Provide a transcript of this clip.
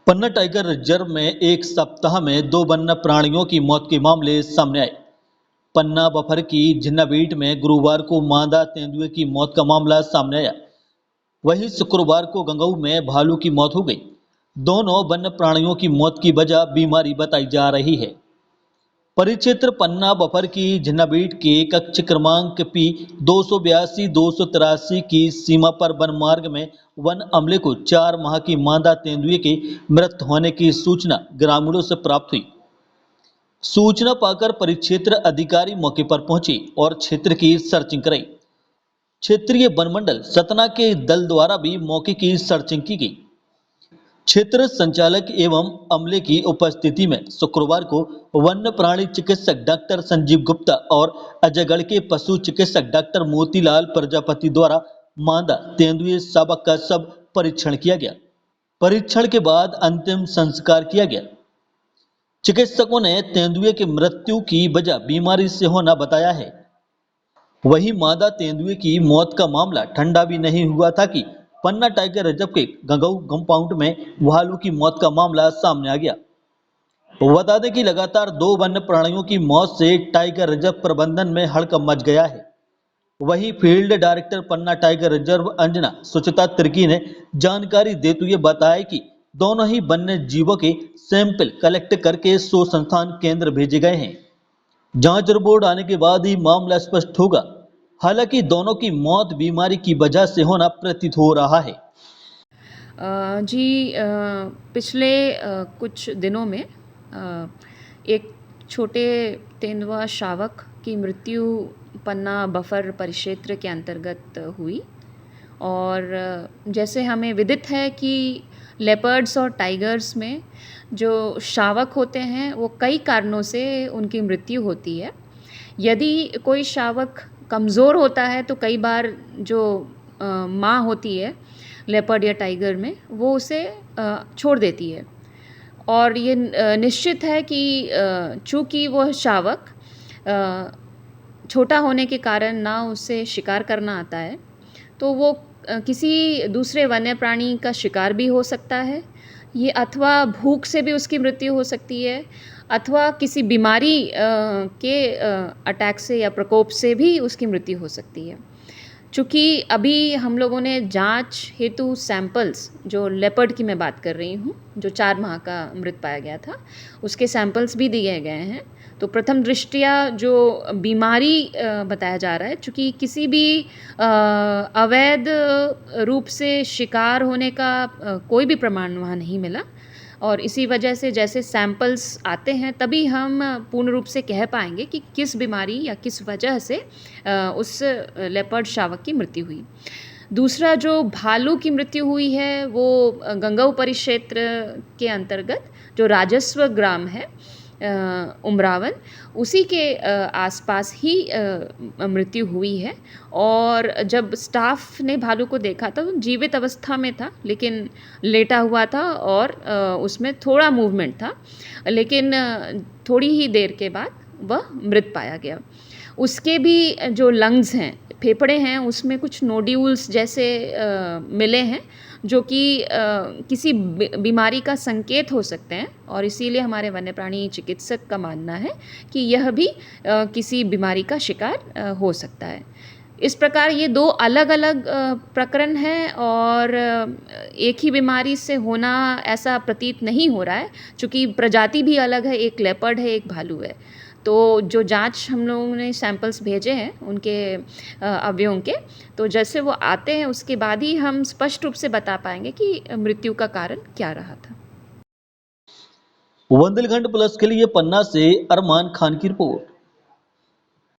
पन्ना tiger reserve में एक सप्ताह में दो वन्य प्राणियों की मौत के मामले सामने आए। पन्ना बफर की झिन्नाबीट में गुरुवार को मादा तेंदुए की मौत का मामला सामने आया। वहीं शुक्रवार को गंगऊ में भालू की मौत हो गई। दोनों वन्य प्राणियों की मौत की वजह बीमारी बताई जा रही है। परिक्षेत्र पन्ना बफर की झिन्नाबीट के कक्ष क्रमांक पी 282-283 की सीमा पर वन मार्ग में वन अमले को 4 माह की मादा तेंदुए के मृत होने की सूचना ग्रामीणों से प्राप्त हुई। सूचना पाकर परिक्षेत्र अधिकारी मौके पर पहुंचे और क्षेत्र की सर्चिंग कराई। क्षेत्रीय वन मंडल सतना के दल द्वारा भी मौके की सर्चिंग की गई। क्षेत्र संचालक एवं अमले की उपस्थिति में शुक्रवार को वन्य प्राणी चिकित्सक डॉक्टर संजीव गुप्ता और अजयगढ़ के पशु चिकित्सक डॉक्टर मोतीलाल प्रजापति द्वारा मादा तेंदुए शावक का सब परीक्षण किया गया। परीक्षण के बाद अंतिम संस्कार किया गया। चिकित्सकों ने तेंदुए की मृत्यु की वजह बीमारी से होना बताया है। वहीं मादा तेंदुए की मौत का मामला ठंडा भी नहीं हुआ था कि पन्ना टाइगर रिजर्व के गंगऊ कंपाउंड में भालू की मौत का मामला सामने आ गया। बता दें कि लगातार दो वन्य प्राणियों की मौत से टाइगर रिजर्व प्रबंधन में हड़कंप मच गया है। वहीं फील्ड डायरेक्टर पन्ना टाइगर रिजर्व अंजना सुचिता तिर्की ने जानकारी देते हुए बताया कि दोनों ही वन्य जीवों के सैंपल कलेक्ट करके शोध संस्थान केंद्र भेजे गए हैं। जांच रिपोर्ट आने के बाद ही मामला स्पष्ट होगा। हालांकि दोनों की मौत बीमारी की वजह से होना प्रतीत हो रहा है। पिछले कुछ दिनों में एक छोटे तेंदुआ शावक की मृत्यु पन्ना बफर परिक्षेत्र के अंतर्गत हुई। और जैसे हमें विदित है कि लेपर्ड्स और टाइगर्स में जो शावक होते हैं वो कई कारणों से उनकी मृत्यु होती है। यदि कोई शावक कमज़ोर होता है तो कई बार जो माँ होती है लेपर्ड या टाइगर में वो उसे छोड़ देती है। और ये निश्चित है कि चूँकि वह शावक छोटा होने के कारण ना उसे शिकार करना आता है तो वो किसी दूसरे वन्य प्राणी का शिकार भी हो सकता है। ये अथवा भूख से भी उसकी मृत्यु हो सकती है अथवा किसी बीमारी के अटैक से या प्रकोप से भी उसकी मृत्यु हो सकती है। चूँकि अभी हम लोगों ने जांच हेतु सैंपल्स, जो लेपर्ड की मैं बात कर रही हूँ जो 4 माह का मृत पाया गया था, उसके सैंपल्स भी दिए गए हैं। तो प्रथम दृष्टया जो बीमारी बताया जा रहा है, चूँकि किसी भी अवैध रूप से शिकार होने का कोई भी प्रमाण वहाँ नहीं मिला और इसी वजह से जैसे सैंपल्स आते हैं तभी हम पूर्ण रूप से कह पाएंगे कि किस बीमारी या किस वजह से उस लेपर्ड शावक की मृत्यु हुई। दूसरा जो भालू की मृत्यु हुई है वो गंगऊ परिक्षेत्र के अंतर्गत जो राजस्व ग्राम है उमरावन, उसी के आसपास ही मृत्यु हुई है। और जब स्टाफ ने भालू को देखा था तो जीवित अवस्था में था लेकिन लेटा हुआ था और उसमें थोड़ा मूवमेंट था, लेकिन थोड़ी ही देर के बाद वह मृत पाया गया। उसके भी जो लंग्स हैं, फेफड़े हैं, उसमें कुछ नोड्यूल्स जैसे मिले हैं जो कि किसी बीमारी का संकेत हो सकते हैं और इसीलिए हमारे वन्य प्राणी चिकित्सक का मानना है कि यह भी किसी बीमारी का शिकार हो सकता है। इस प्रकार ये दो अलग अलग प्रकरण हैं और एक ही बीमारी से होना ऐसा प्रतीत नहीं हो रहा है, चूँकि प्रजाति भी अलग है, एक लेपर्ड है, एक भालू है। तो जो जांच हम लोगों ने सैंपल्स भेजे हैं उनके अवयवों के, तो जैसे वो आते हैं उसके बाद ही हम स्पष्ट रूप से बता पाएंगे कि मृत्यु का कारण क्या रहा था। बुंदेलखंड प्लस के लिए पन्ना से अरमान खान की रिपोर्ट।